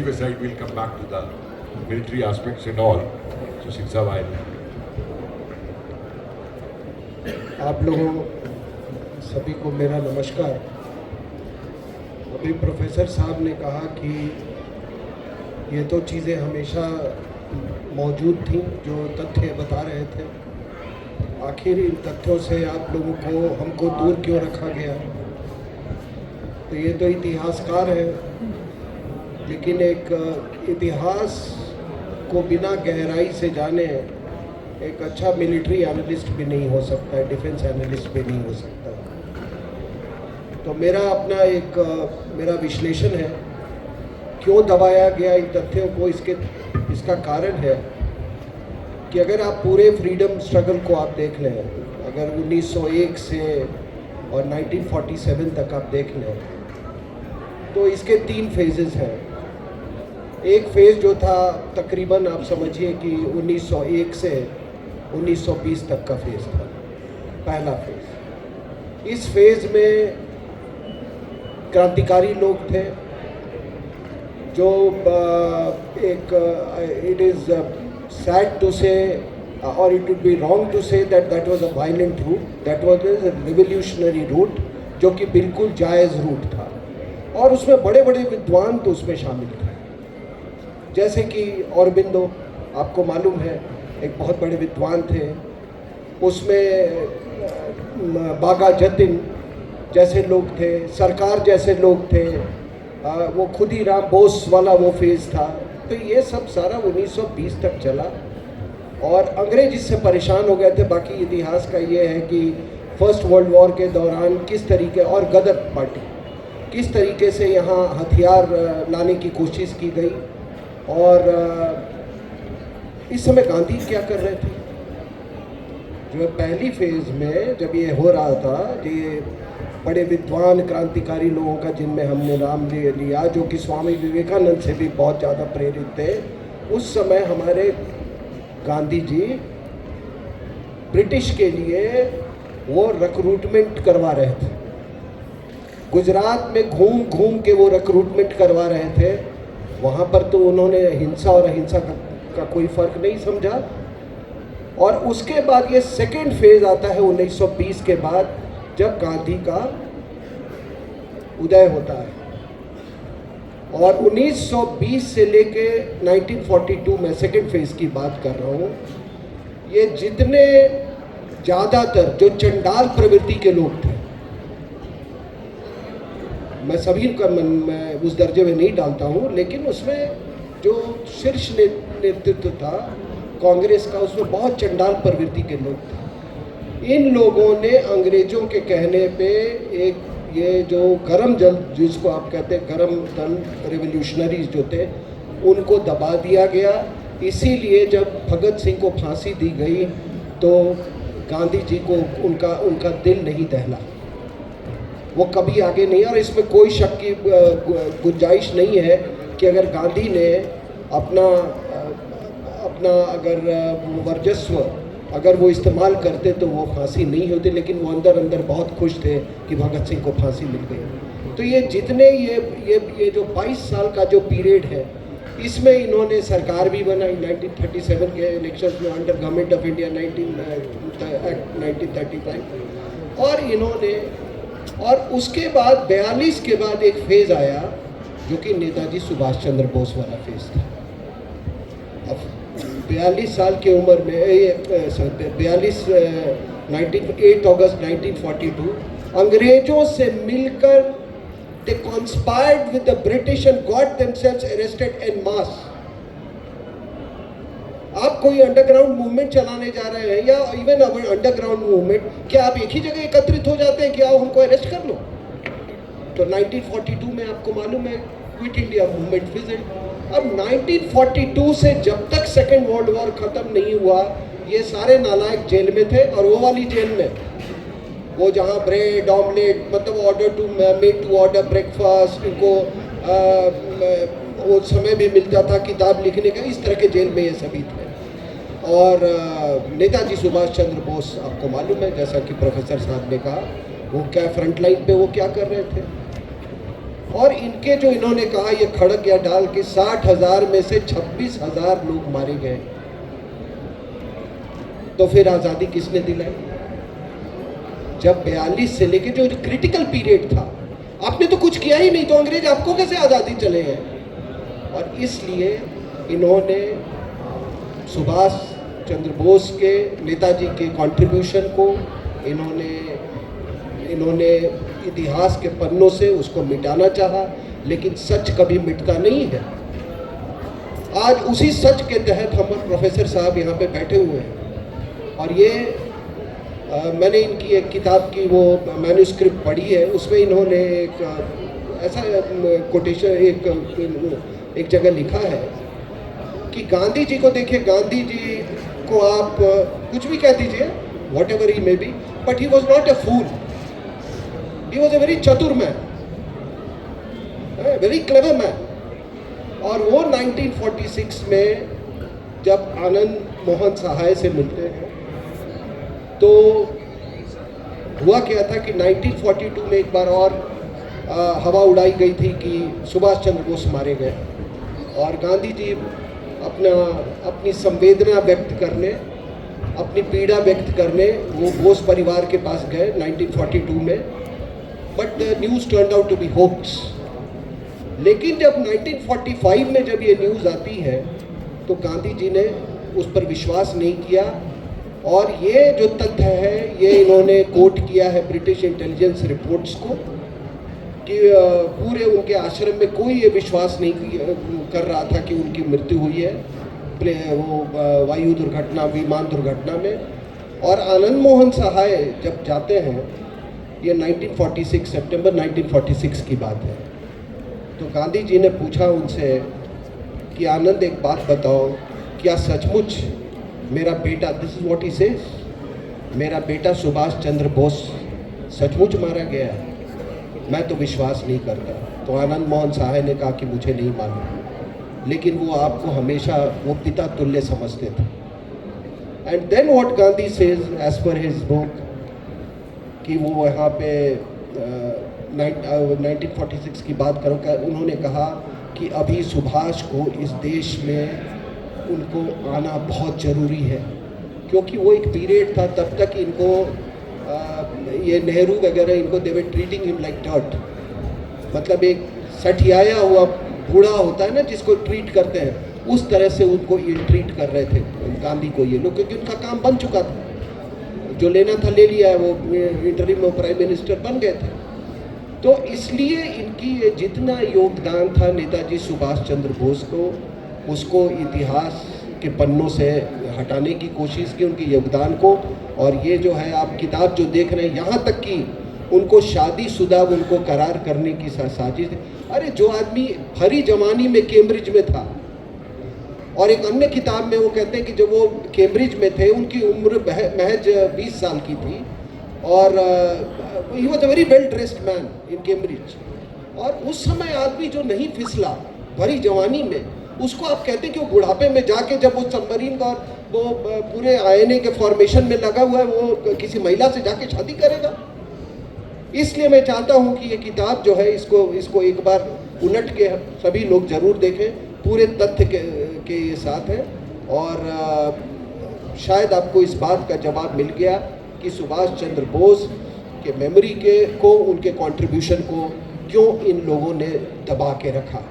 leave aside, we'll come back to the military aspects and all. So Singh Saab, आप लोगों सभी को मेरा नमस्कार। अभी प्रोफेसर साहब ने कहा कि ये तो चीज़ें हमेशा मौजूद थीं जो तथ्य बता रहे थे, आखिर इन तथ्यों से आप लोगों को हमको दूर क्यों रखा गया। तो ये तो इतिहासकार है, लेकिन एक इतिहास को बिना गहराई से जाने एक अच्छा मिलिट्री एनालिस्ट भी नहीं हो सकता है, डिफेंस एनालिस्ट भी नहीं हो सकता। तो मेरा अपना मेरा विश्लेषण है क्यों दबाया गया इन तथ्यों को। इसका कारण है कि अगर आप पूरे फ्रीडम स्ट्रगल को आप देख लें, अगर 1901 से और 1947 तक आप देख लें, तो इसके 3 फेजेस हैं। एक फेज़ जो था तकरीबन आप समझिए कि 1901 से 1920 तक का फेज़ था, पहला फेज़। इस फेज़ में क्रांतिकारी लोग थे जो it is sad to say और it would be wrong to say that was a violent route, that was a revolutionary route, जो कि बिल्कुल जायज़ रूट था। और उसमें बड़े बड़े विद्वान तो उसमें शामिल थे, जैसे कि औरबिंदो, आपको मालूम है, एक बहुत बड़े विद्वान थे। उसमें बागा जतिन जैसे लोग थे, सरकार जैसे लोग थे, वो खुदीराम बोस वाला वो फेज़ था। तो ये सब सारा 1920 तक चला और अंग्रेज इससे परेशान हो गए थे। बाकी इतिहास का ये है कि फर्स्ट वर्ल्ड वॉर के दौरान किस तरीके, और गदर पार्टी किस तरीके से यहाँ हथियार लाने की कोशिश की गई। और इस समय गांधी क्या कर रहे थे, जो पहली फेज़ में जब ये हो रहा था, ये बड़े विद्वान क्रांतिकारी लोगों का जिनमें हमने नाम लिया, जो कि स्वामी विवेकानंद से भी बहुत ज़्यादा प्रेरित थे, उस समय हमारे गांधी जी ब्रिटिश के लिए वो रिक्रूटमेंट करवा रहे थे। गुजरात में घूम घूम के वो रिक्रूटमेंट करवा रहे थे। वहाँ पर तो उन्होंने हिंसा और अहिंसा का कोई फ़र्क नहीं समझा। और उसके बाद ये सेकेंड फेज़ आता है 1920 के बाद, जब गांधी का उदय होता है। और 1920 से लेके 1942 में सेकेंड फेज़ की बात कर रहा हूँ, ये जितने ज़्यादातर जो चंडाल प्रवृत्ति के लोग थे, मैं सभी का मैं उस दर्जे में नहीं डालता हूँ, लेकिन उसमें जो शीर्ष नेतृत्व था कांग्रेस का, उसमें बहुत चंडाल प्रवृत्ति के लोग थे। इन लोगों ने अंग्रेज़ों के कहने पे एक ये जो गरम जल, जिसको आप कहते हैं गरम दल रिवोल्यूशनरीज जो थे, उनको दबा दिया गया। इसीलिए जब भगत सिंह को फांसी दी गई तो गांधी जी को उनका दिल नहीं दहला, वो कभी आगे नहीं। और इसमें कोई शक की गुंजाइश नहीं है कि अगर गांधी ने अपना अगर वर्चस्व अगर वो इस्तेमाल करते तो वो फांसी नहीं होती, लेकिन वो अंदर अंदर बहुत खुश थे कि भगत सिंह को फांसी मिल गई। तो ये जितने ये जो 22 साल का जो पीरियड है, इसमें इन्होंने सरकार भी बनाई 1937 के इलेक्शंस में अंडर गवर्नमेंट ऑफ इंडिया 1935। और इन्होंने, और उसके बाद 42 के बाद एक फेज़ आया जो कि नेताजी सुभाष चंद्र बोस वाला फेज़ था। अब 42 साल की उम्र में 8 अगस्त 1942 अंग्रेजों से मिलकर they conspired with the British and got themselves arrested en masse। आप कोई अंडरग्राउंड मूवमेंट चलाने जा रहे हैं या इवन अंडरग्राउंड मूवमेंट, क्या आप एक ही जगह एकत्रित हो जाते हैं कि आओ हमको अरेस्ट कर लो? तो 1942 में आपको मालूम है क्विट इंडिया मूवमेंट फिज़ल्ड। अब 1942 से जब तक सेकेंड वर्ल्ड वॉर ख़त्म नहीं हुआ, ये सारे नालायक जेल में थे। और वो वाली जेल में, वो जहाँ ब्रेड ऑमलेट, मतलब order to made to order breakfast, इनको वो समय भी मिलता था किताब लिखने का, इस तरह के जेल में ये सभी थे। और नेताजी सुभाष चंद्र बोस आपको मालूम है, जैसा कि प्रोफेसर साहब ने कहा, वो क्या फ्रंट लाइन पे वो क्या कर रहे थे। और इनके जो इन्होंने कहा ये खड़क या डाल के 60,000 में से 26,000 लोग मारे गए, तो फिर आज़ादी किसने दिलाई? जब 42 से लेके जो क्रिटिकल पीरियड था, आपने तो कुछ किया ही नहीं, तो अंग्रेज आपको कैसे आज़ादी चले गए? और इसलिए इन्होंने सुभाष चंद्र बोस के, नेताजी के कंट्रीब्यूशन को इन्होंने इतिहास के पन्नों से उसको मिटाना चाहा, लेकिन सच कभी मिटता नहीं है। आज उसी सच के तहत हम प्रोफेसर साहब यहाँ पे बैठे हुए हैं, और ये मैंने इनकी एक किताब की वो मैन्युस्क्रिप्ट पढ़ी है, उसमें इन्होंने एक ऐसा कोटेशन एक जगह लिखा है कि गांधी जी को देखिए, गांधी जी को आप कुछ भी कह दीजिए, whatever he may be, but he was not a fool, he was a very चतुर मैन, वेरी क्लेवर मैन। और वो 1946 में जब आनंद मोहन सहाय से मिलते हैं, तो हुआ क्या था कि 1942 में एक बार और हवा उड़ाई गई थी कि सुभाष चंद्र बोस मारे गए, और गांधी जी अपनी संवेदना व्यक्त करने, अपनी पीड़ा व्यक्त करने वो बोस परिवार के पास गए 1942 में, but the news turned out to be hoax. लेकिन जब 1945 में जब ये न्यूज़ आती है, तो गांधी जी ने उस पर विश्वास नहीं किया, और ये जो तथ्य है ये इन्होंने कोट किया है ब्रिटिश इंटेलिजेंस रिपोर्ट्स को, कि पूरे उनके आश्रम में कोई ये विश्वास नहीं कर रहा था कि उनकी मृत्यु हुई है वो वायु दुर्घटना, विमान दुर्घटना में। और आनंद मोहन सहाय जब जाते हैं, ये 1946 सितंबर 1946 की बात है, तो गांधी जी ने पूछा उनसे कि आनंद एक बात बताओ, क्या सचमुच मेरा बेटा, this is what he says, मेरा बेटा सुभाष चंद्र बोस सचमुच मारा गया है? मैं तो विश्वास नहीं करता। तो आनंद मोहन सहाय ने कहा कि मुझे नहीं मालूम, लेकिन वो आपको हमेशा वो पिता तुल्य समझते थे। And then what Gandhi says as per his book, कि वो वहाँ पे 1946 की बात करो, उन्होंने कहा कि अभी सुभाष को इस देश में उनको आना बहुत ज़रूरी है, क्योंकि वो एक पीरियड था, तब तक इनको ये नेहरू वगैरह, इनको दे वर ट्रीटिंग हिम लाइक डर्ट, मतलब एक सठियाया हुआ बूढ़ा होता है ना जिसको ट्रीट करते हैं, उस तरह से उनको ये ट्रीट कर रहे थे गांधी को ये लोग, क्योंकि उनका काम बन चुका था, जो लेना था ले लिया है, वो इंटरिम में प्राइम मिनिस्टर बन गए थे। तो इसलिए इनकी जितना योगदान था नेताजी सुभाष चंद्र बोस को, उसको इतिहास के पन्नों से हटाने की कोशिश की, उनके योगदान को। और ये जो है आप किताब जो देख रहे हैं, यहाँ तक कि उनको शादीशुदा उनको करार करने की साजिश। अरे जो आदमी भरी जवानी में कैम्ब्रिज में था, और एक अन्य किताब में वो कहते हैं कि जब वो कैम्ब्रिज में थे उनकी उम्र महज 20 साल की थी, और he was a very well dressed man in Cambridge. और उस समय आदमी जो नहीं फिसला भरी जवानी में, उसको आप कहते हैं कि वो बुढ़ापे में जाके जब वो सबमरीन का वो पूरे आईएनए के फॉर्मेशन में लगा हुआ है, वो किसी महिला से जाके शादी करेगा? इसलिए मैं चाहता हूँ कि ये किताब जो है इसको एक बार उलट के सभी लोग ज़रूर देखें, पूरे तथ्य के ये साथ हैं। और शायद आपको इस बात का जवाब मिल गया कि सुभाष चंद्र बोस के मेमोरी को, उनके कंट्रीब्यूशन को क्यों इन लोगों ने दबा के रखा।